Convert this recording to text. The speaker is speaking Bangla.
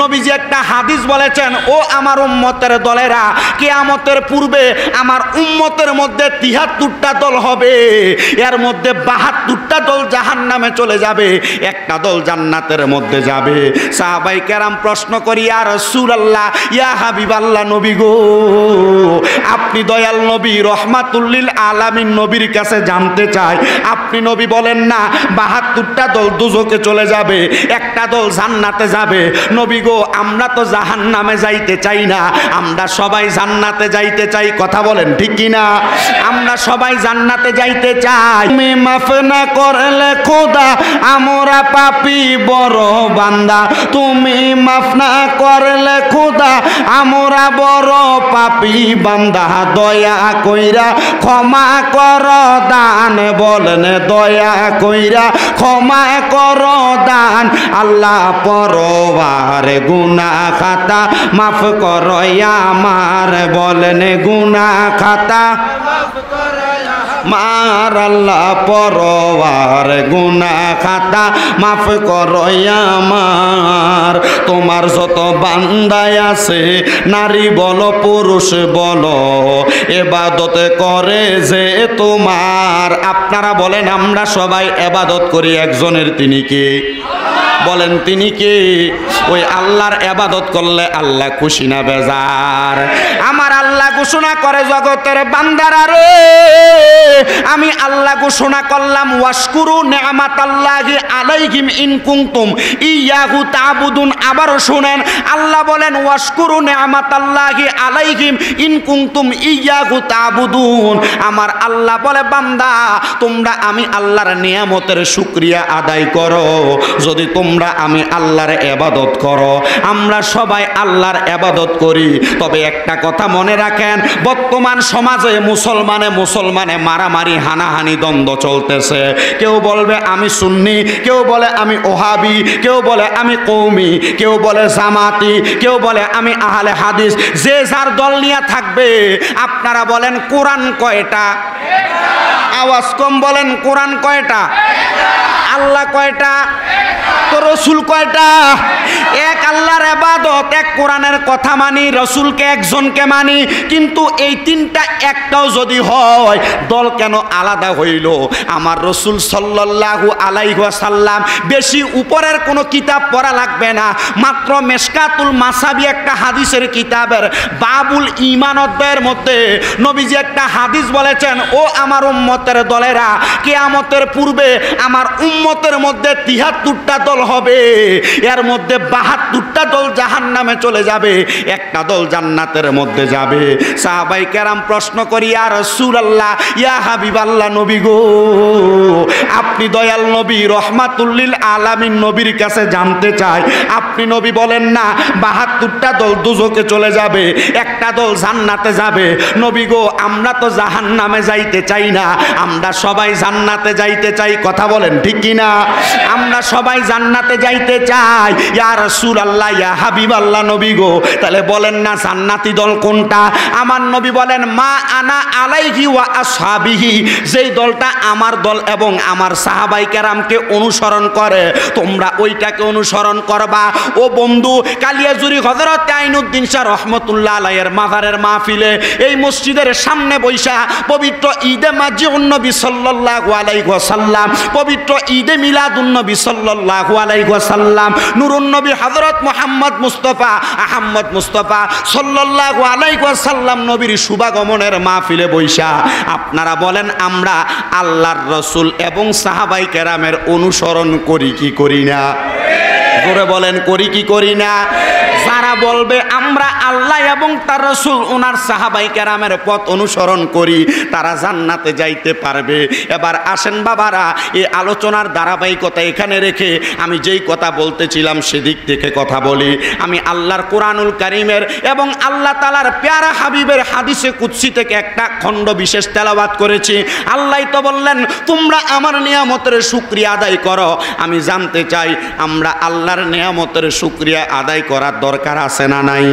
নবীজি একটা হাদিস বলেছেন, ও আমার উম্মতের দলেরা, কিয়ামতের পূর্বে আমার উম্মতের মধ্যে ৭৩টা দল হবে, এর মধ্যে ৭২টা দল জাহান্নামে চলে যাবে, একটা দল জান্নাতের মধ্যে যাবে। সাহাবায়ে কেরাম প্রশ্ন করি, ইয়া রাসূলুল্লাহ, ইয়া হাবিবাল্লাহ, নবী গো, আপনি দয়াল নবী, রহমাতুল লিল আলামিন নবীর কাছে জানতে চাই, আপনি নবী বলেন না ৭২টা দল দুজকে চলে যাবে, একটা দল জান্নাতে যাবে। নবী গো, আমরা তো জাহান্নামে যাইতে চাই না, আমরা সবাই জান্নাতে যাইতে চাই। কথা বলেন ঠিক কি না? আমরা সবাই জান্নাতে যাইতে চাই। তুমি মাফ না করলে খোদা, আমরা পাপী বড় বান্দা, তুমি মাফ না করলে খোদা, আমরা বড় পাপী বান্দা, দয়া কইরা ক্ষমা কর দান, বলেন দয়া কইরা ক্ষমা কর দান। আল্লাহ পরওয়ার গুনাহ খাতা মাফ কর আমার, বলেন গুনাহ খাতা মাফ কর আমার। আল্লাহ পরওয়ার গুনাহ খাতা মাফ কর আমার। তোমার যত বান্দায় আছে, নারী বলো পুরুষ বলো, ইবাদত করে যে তোমার। আপনারা বলেন, আমরা সবাই ইবাদত করি একজনের, তিনি কে? বলেন তিনি কে? ওই আল্লাহর ইবাদত করলে আল্লাহ খুশি না বেজার? আমার আল্লাহ ঘোষণা করে, জগতের বান্দারা রে, আমি আল্লাহ ঘোষণা করলাম, ওয়াশকুরু নি'মাতাল্লাহি আলাইহিম ইন কুনতুম ইয়াহু তা'বুদুন। আবারও শুনেন, আল্লাহ বলেন, ওয়াশকুরু নি'মাতাল্লাহি আলাইহিম ইন কুনতুম ইয়াহু তা'বুদুন। আমার আল্লাহ বলে, বান্দা তোমরা আমি আল্লাহর নিয়ামতের শুকরিয়া আদায় করো, যদি তোমরা আমি আল্লাহর ইবাদত করো। আমরা সবাই আল্লাহর ইবাদত করি, তবে একটা কথা মনে রাখেন, বর্তমান সমাজে মুসলমানে মারামারি, হানাহানি, দ্বন্দ্ব চলতেছে। কেউ বলবে আমি সুন্নি, কেউ বলে আমি ওহাবি, কেউ বলে আমি কওমি, কেউ বলে জামাতি, কেউ বলে আমি আহলে হাদিস। যে যার দল নিয়ে থাকবে। আপনারা বলেন কোরআন কয়টা? আওয়াজ কম বলেন, কোরআন কয়টা? আল্লাহ কয়টা? তো রসুল কয়টা? এক আল্লাহর ইবাদত, এক কোরআনের কথা মানি, রসুলকে একজনকে মানি, কিন্তু এই তিনটা একটাও যদি হয়, দল কেন আলাদা হইল? আমার রসুল সাল্লাল্লাহু আলাইহি ওয়াসাল্লাম, বেশি উপরের কোনো কিতাব পড়া লাগবে না, মাত্র মেশকাতুল মাসাবি একটা হাদিসের কিতাবের বাবুল ঈমান অধ্যায়ের মধ্যে নবীজি একটা হাদিস বলেছেন, ও আমার উম্মতের দলেরা, কিয়ামতের পূর্বে আমার উম্মতের মধ্যে ৭৩টা দল হবে, এর মধ্যে ৭২টা দল জাহান্নামে চলে যাবে, একটা দল জান্নাতের মধ্যে যাবে। সাহাবায়ে কেরাম প্রশ্ন করি, ইয়া রাসূলুল্লাহ, ইয়া হাবিবাল্লাহ, নবী গো, আপনি দয়াল নবী, রহমাতুল লিল আলামিন নবীর কাছে জানতে চাই, আপনি নবী বলেন না ৭২টা দল দুজকে চলে যাবে, একটা দল জান্নাতে যাবে। নবী গো, আমরা তো জাহান্নামে যাইতে চাই না, আমরা সবাই জান্নাতে যাইতে চাই। কথা বলেন ঠিক কি না? আমরা সবাই জান্নাতে যাইতে চাই। ইয়া রাসূলুল্লাহ, ইয়া হাবিবাল্লাহ, নবী গো, তাহলে বলেন না জান্নাতি দল কোনটা? আমার নবী বলেন, মা আনা আলাইহি ওয়া আসহাবিহি, যেই দলটা আমার দল এবং আমার সাহাবায়ে কেরামকে অনুসরণ করে, তোমরা ওইটাকে অনুসরণ করবা। ও বন্ধু, কালিয়াজুরি হযরত আইনুদ্দিন শাহ রহমাতুল্লাহ আলাইহির মাজারের মাহফিলে এই মসজিদের সামনে বৈশা পবিত্র ঈদে মাজিউন নবী সাল্লাল্লাহু আলাইহি ওয়াসাল্লাম, পবিত্র ঈদে মিলাদুন নবী সাল্লাল্লাহু আলাইহি ওয়াসাল্লাম, নূরুন নবী হযরত মুহাম্মদ মুস্তাফা আহমদ মুস্তাফা সাল্লাল্লাহু আলাইহি ওয়াসাল্লাম নবীর শুভাগমনের মাহফিলে বৈশা আপনারা বলেন, আমরা আল্লাহর রাসূল এবং সাহাবায়ে কেরামের অনুসরণ করি কি করি না? জোরে বলেন, করি কি করি না? যারা বলবে আমরা আল্লাহ এবং তার রাসূল, ওনার সাহাবায়ে কেরামের পথ অনুসরণ করি, তারা জান্নাতে যাইতে পারবে। এবার আসেন বাবারা, এই আলোচনার ধারাবাহিকতা এখানে রেখে আমি যেই কথা বলতেছিলাম সেদিক থেকে কথা বলি। আমি আল্লাহর কোরআনুল কারীমের এবং আল্লাহ তাআলার প্যারা হাবিবের হাদিসে কুদসি থেকে একটা খণ্ড বিশেষ তেলাওয়াত করেছি। আল্লাহ তো বললেন, তোমরা আমার নিয়ামতের শুকরিয়া আদায় করো। আমি জানতে চাই, আমরা আল্লাহর নিয়ামতের শুকরিয়া আদায় করার দরকার আছে না নাই?